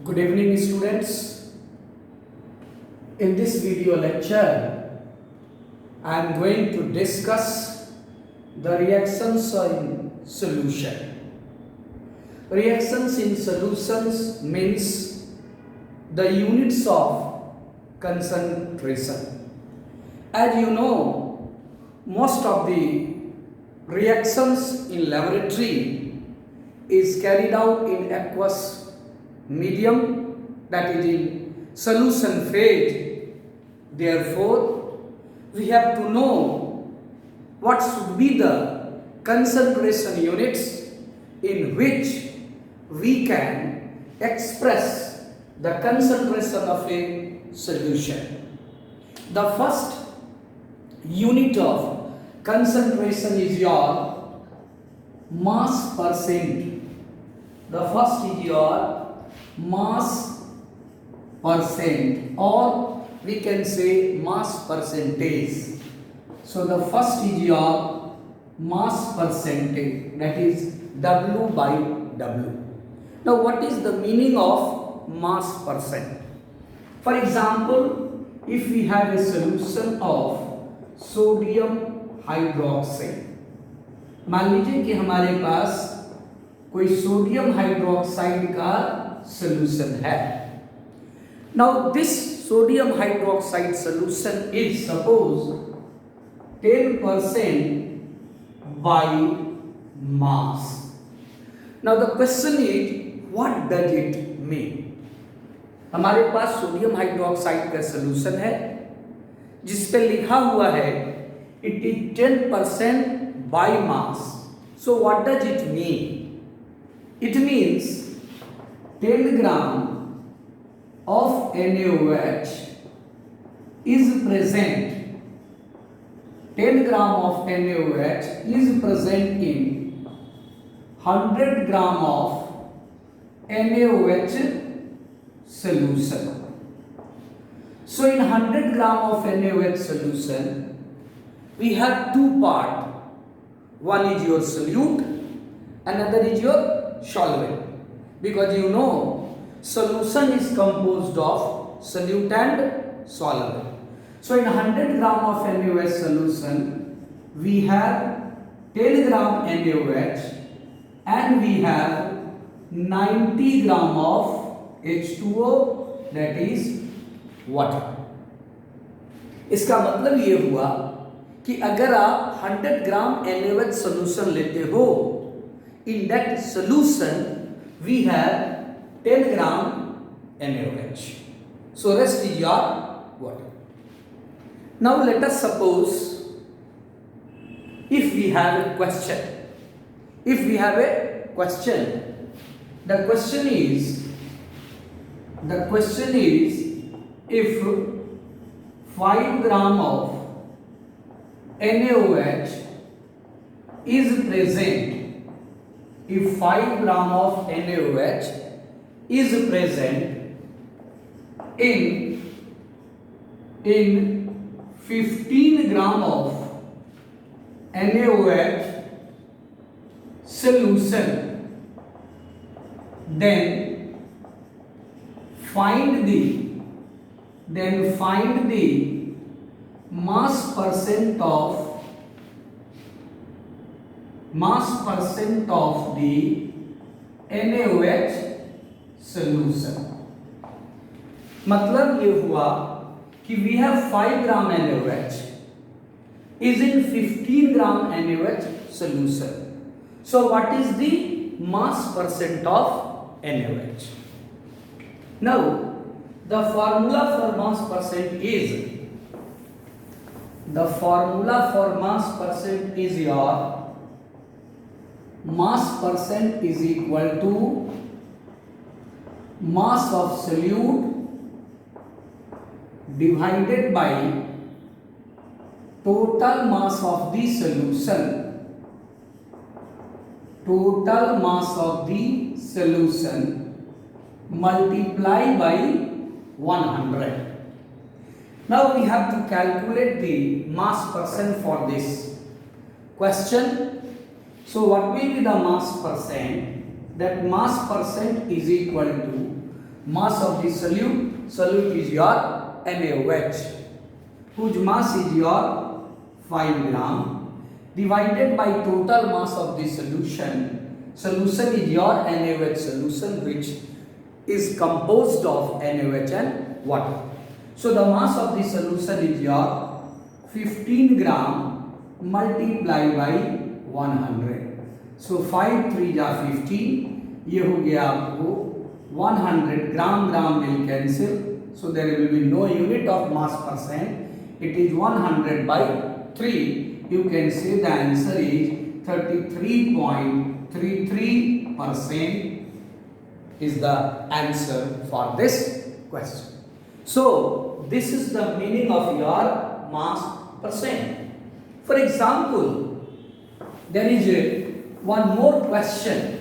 Good evening, students. In this video lecture, I am going to discuss the reactions in solution. Reactions in solutions means the units of concentration. As you know, most of the reactions in laboratory is carried out in aqueous medium, that is in solution phase. Therefore, we have to know what should be the concentration units in which we can express the concentration of a solution. The first unit of concentration is your mass percent. The first is your mass percent, or we can say mass percentage. So the first is your mass percentage, that is W by W. Now what is the meaning of mass percent? For example, if we have a solution of sodium hydroxide, मान लीजिए कि हमारे पास कोई sodium hydroxide का solution है. Now this sodium hydroxide solution is suppose 10% by mass. Now the question is what does it mean. हमारे पास sodium hydroxide का solution है जिस पे लिखा हुआ है it is 10% by mass. So what does it mean? It means 10 gram of NaOH is present. 10 gram of NaOH is present in 100 gram of NaOH solution. So in 100 gram of NaOH solution, we have two parts. One is your solute, another is your solvent, because you know solution is composed of solute and solvent. So in 100 gram of NaOH solution we have 10 gram NaOH and we have 90 gram of H2O, that is water. इसका मतलब ये हुआ कि अगर आप 100 ग्राम NaOH solution लेते हो, in that solution we have 10 gram NaOH. So rest is your water. Now let us suppose if we have a question. If we have a question, the question is if 5 gram of NaOH is present. If 5 gram of NaOH is present in 15 gram of NaOH solution, then find the mass percent of the NaOH solution. मतलब ये हुआ कि we have 5 gram NaOH is in 15 gram NaOH solution. So what is the mass percent of NaOH? Now the formula for mass percent is your mass percent is equal to mass of solute divided by total mass of the solution. Total mass of the solution multiply by 100. Now we have to calculate the mass percent for this question. So what will be the mass percent? That mass percent is equal to Mass of the solute is your NaOH, whose mass is your 5 gram, divided by total mass of the solution. Solution is your NaOH solution, which is composed of NaOH and water. So the mass of the solution is your 15 gram multiplied by 100. So 5 3 जा 15, ये हो गया आपको 100. ग्राम will cancel, so there will be no unit of mass percent. It is 100 by 3. You can say the answer is 33.33% is the answer for this question. So this is the meaning of your mass percent. For example, there is one more question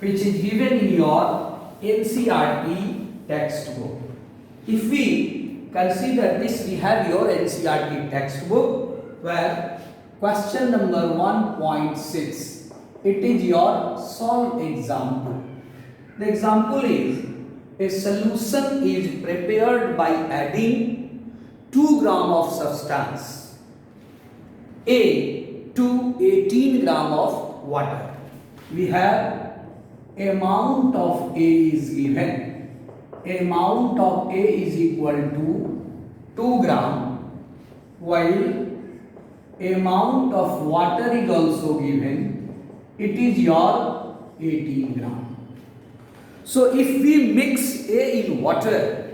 which is given in your NCERT textbook. If we consider this, we have your NCERT textbook where question number 1.6, it is your solve example. The example is a solution is prepared by adding 2 gram of substance A to 18 gram of water. We have amount of A is given. Amount of A is equal to 2 gram, while amount of water is also given. It is your 18 gram. So if we mix A in water,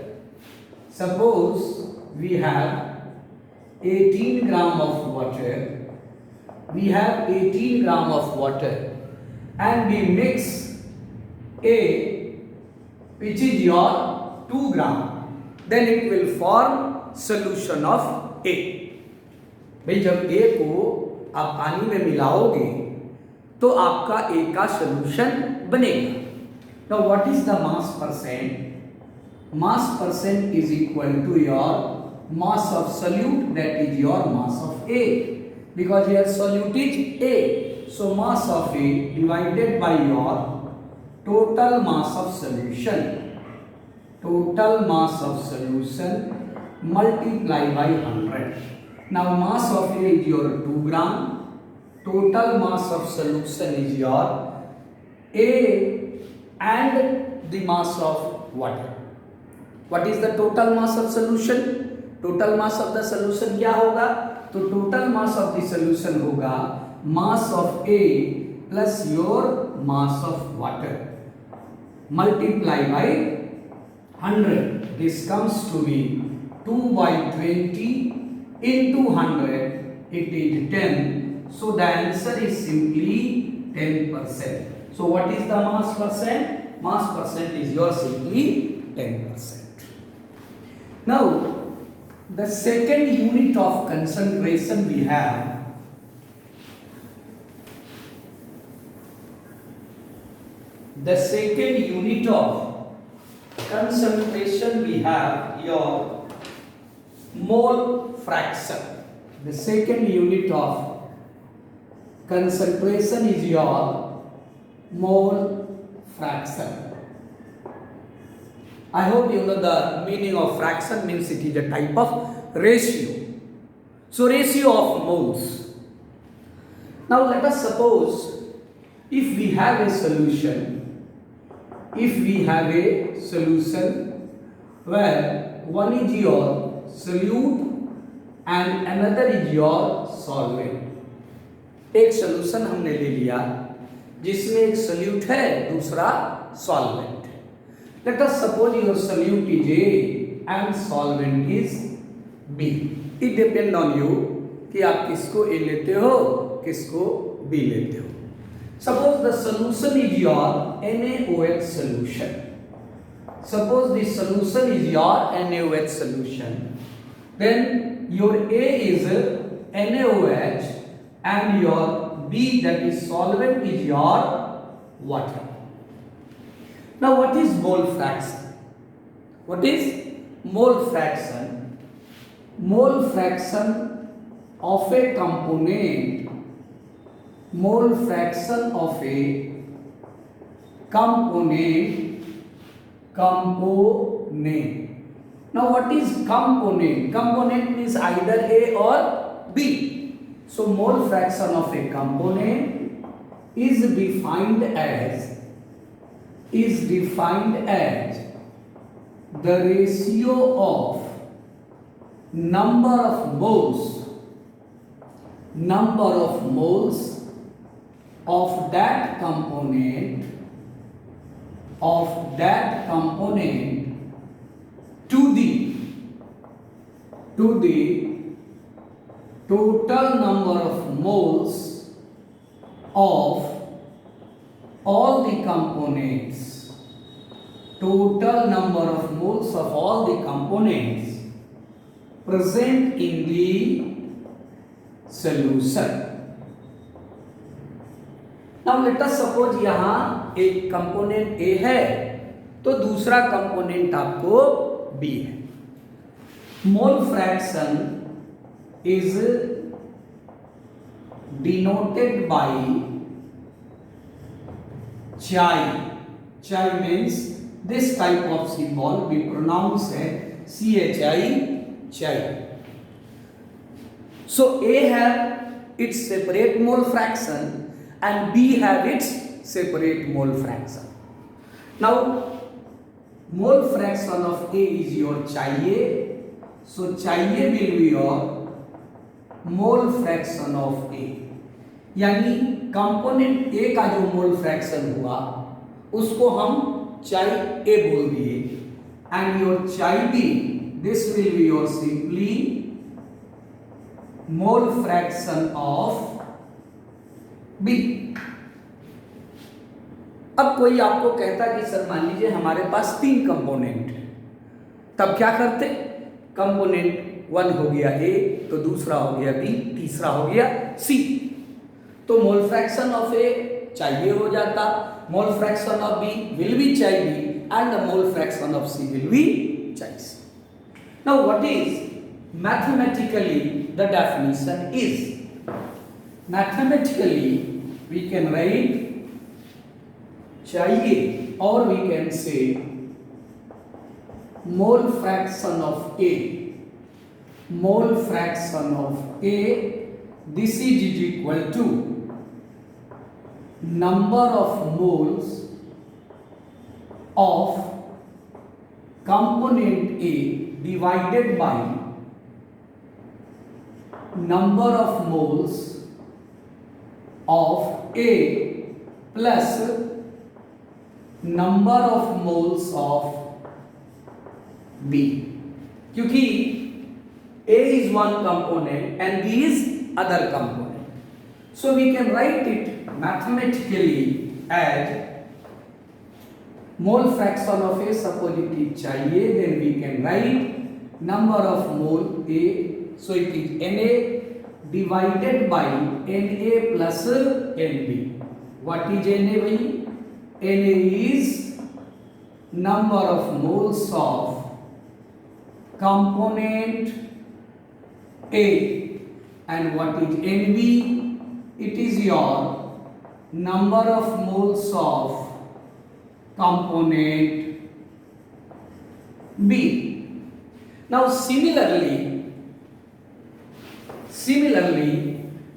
suppose we have 18 gram of water, we have 18 gram of water, and we mix A, which is your 2 gram, then it will form solution of A. भाई जब A को आप पानी में मिलाओगे तो आपका A का solution बनेगा. Now what is the mass percent? Mass percent is equal to your mass of solute, that is your mass of A, because here solute is A. So mass of A divided by your total mass of solution. Total mass of solution multiplied by 100. Now mass of A is your 2 gram. Total mass of solution is your A and the mass of water. What is the total mass of solution? Total mass of the solution क्या होगा? तो total mass of the solution होगा mass of A plus your mass of water multiplied by 100. This comes to be 2 by 20 into 100. It is 10. So the answer is simply 10%. So what is the mass percent? Mass percent is your simply 10%. Now the second unit of concentration we have, the second unit of concentration we have your mole fraction. The second unit of concentration is your mole fraction. I hope you know the meaning of fraction. Means it is a type of ratio. So ratio of moles. Now let us suppose if we have a solution, where one is your solute and another is your solvent. एक solution हमने ले लिया जिसमें एक solute है, दूसरा solvent. Let us suppose your solute is A and solvent is B. It depends on you कि आप किसको A लेते हो, किसको B लेते हो. Suppose the solution is your NaOH solution. Suppose the solution is your NaOH solution. Then your A is NaOH and your B, that is solvent, is your water. Now what is mole fraction? What is mole fraction? Mole fraction of a component. Mole fraction of a component component. Now what is component? Component means either A or B. So mole fraction of a component is defined as the ratio of number of moles of that component to the total number of moles of all the components. Total number of moles of all the components present in the solution. Now let us suppose यहाँ एक component A है तो दूसरा component आपको B है. Mole fraction is denoted by chi. Chi means this type of symbol we pronounce as chi. So A have its separate mole fraction and B have its separate mole fraction. Now mole fraction of A is your chi A. So chi A will be your mole fraction of A, यानी component ए का जो mole fraction हुआ उसको हम चाई A बोल दिए, and your chi B this will be your simply mole fraction of B. अब कोई आपको कहता कि सर मान लीजिए हमारे पास 3 कंपोनेंट है, तब क्या करते? कंपोनेंट 1 हो गया ए, तो दूसरा हो गया बी, तीसरा हो गया सी. तो मोल फ्रैक्शन ऑफ ए चाहिए हो जाता, mole fraction of B will be चाहिए, and the mole fraction of C will be चाहिए. Now what is mathematically the definition is? Mathematically we can write चाहिए और we can say mole fraction of A. Mole fraction of A, this is equal to number of moles of component A divided by number of moles of A plus number of moles of B. क्योंकि A is one component and B is other component. So we can write it mathematically as mole fraction of A, suppose it is चाहिए, then we can write number of mole A, so it is Na divided by Na plus Nb. What is Na bhai? Na is number of moles of component A, and what is Nb? It is your number of moles of component B. Now similarly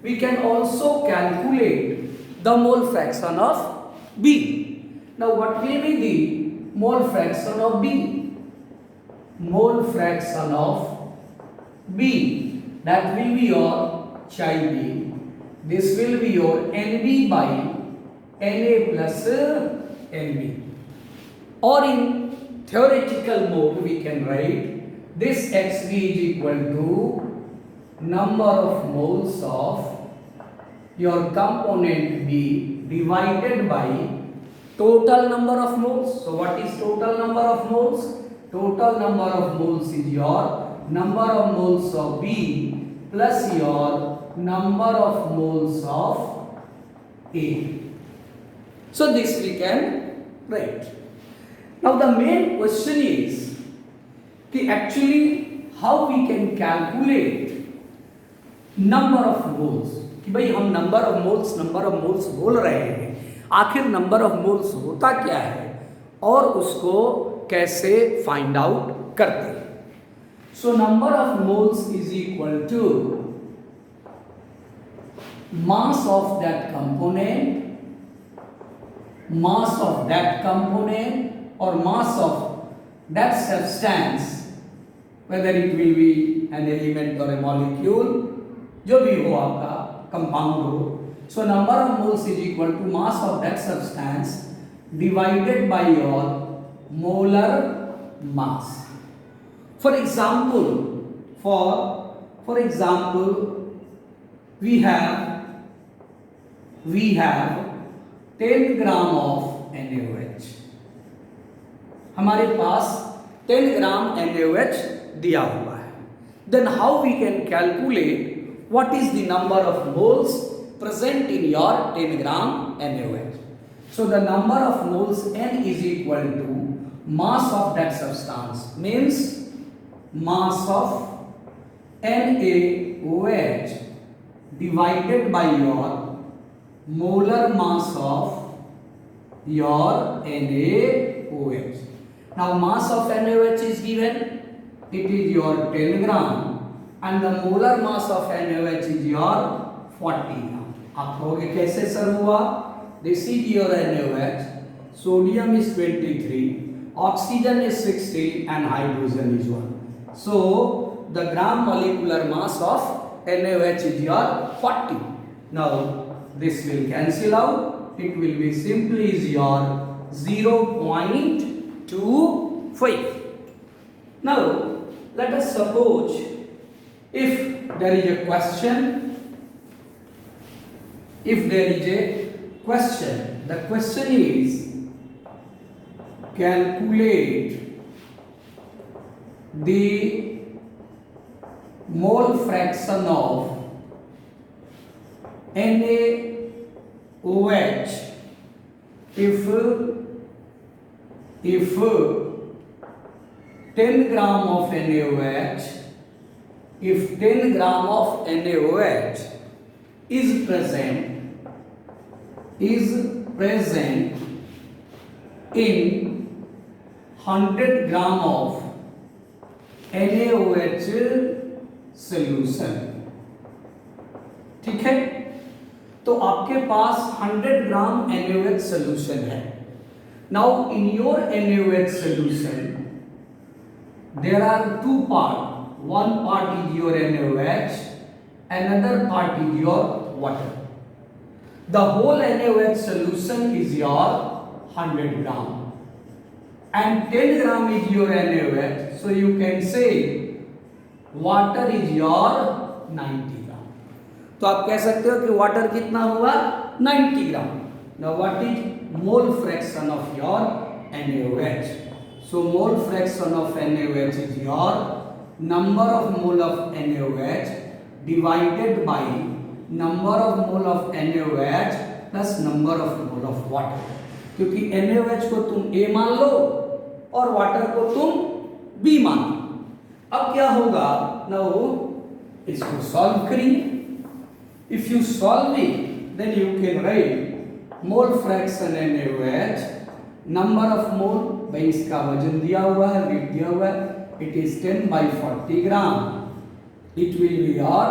we can also calculate the mole fraction of B. Now what will be the mole fraction of B? Mole fraction of B, that will be your chi B. This will be your Nb by Na plus Nb. Or in theoretical mode we can write this Xb is equal to number of moles of your component B divided by total number of moles. So what is total number of moles? Total number of moles is your number of moles of B plus your number of moles of A. So this we can write. Now the main question is कि actually how we can calculate number of moles. कि भाई हम number of moles बोल रहे हैं, आखिर number of moles होता क्या है और उसको कैसे फाइंड आउट करते हैं? So number of moles is equal to mass of that component or mass of that substance, whether it will be an element or a molecule, जो भी हो आपका कंपाउंड हो. So number of moles is equal to mass of that substance divided by your molar mass. For example, we have 10 gram of NaOH. हमारे पास 10 ग्राम NaOH दिया हुआ है. Then how we can calculate what is the number of moles present in your 10 gram NaOH? So the number of moles N is equal to mass of that substance, means mass of NaOH divided by your molar mass of your NaOH. Now mass of NaOH is given, it is your 10 gram and the molar mass of NaOH is your 40 gram. आप कहोगे कैसे sir हुआ? This is your NaOH, sodium is 23, oxygen is 16 and hydrogen is 1. So the gram molecular mass of NaOH is your 40. Now this will cancel out. It will be simply is your 0.25. Now let us suppose if there is a question. The question is calculate the mole fraction of NaOH if 10 gram of NaOH is present in 100 gram of NaOH solution. ठीक है, तो आपके पास 100 ग्राम NaOH solution है. Now in your NaOH solution there are two parts. One part is your NaOH, another part is your water. The whole NaOH solution is your 100 gram and 10 gram is your NaOH, so you can say water is your 90 gram. तो आप कह सकते हो कि water कितना हुआ? 90 ग्राम. Now what is mole fraction of your NaOH? So mole fraction of NaOH is your number of mole of NaOH divided by number of mole of NaOH plus number of mole of water. क्योंकि NaOH को तुम A मान लो और water को तुम B मान लो. अब क्या होगा? Now इसको सॉल्व करिए. If you solve it, then you can write mole fraction NaOH, number of mole, भाई इसका वजन दिया हुआ है, वेट दिया हुआ है, it is 10 by 40 gram. It will be your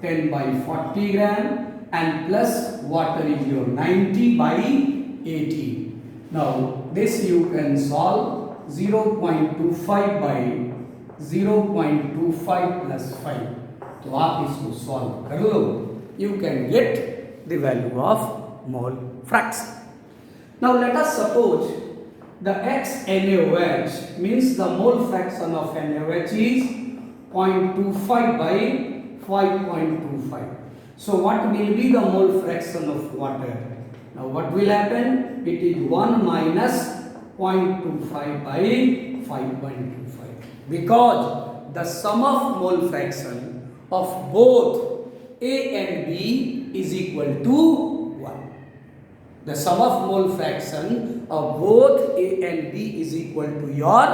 10 by 40 gram and plus water is your 90 by 80. Now this you can solve 0.25 by 0.25 plus 5. तो आप इसको सॉल्व कर लो. You can get the value of mole fraction. Now let us suppose the XNaOH means the mole fraction of NaOH is 0.25 by 5.25. So what will be the mole fraction of water? Now what will happen? It is 1 minus 0.25 by 5.25 because the sum of mole fraction of both A and B is equal to 1. The sum of mole fraction of both A and B is equal to your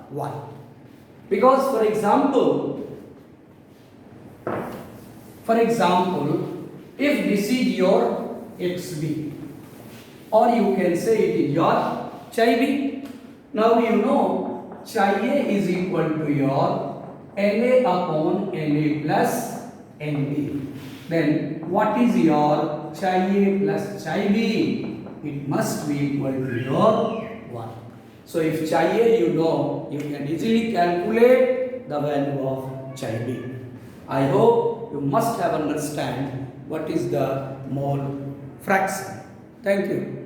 1. Because for example, if this is your XB or you can say it is your ChB. Now you know chai A is equal to your Na upon Na plus Nb. Then what is your chai A plus chai B? It must be equal to your 1. So if chai A you know, you can easily calculate the value of chai B. I hope you must have understand what is the mole fraction. Thank you.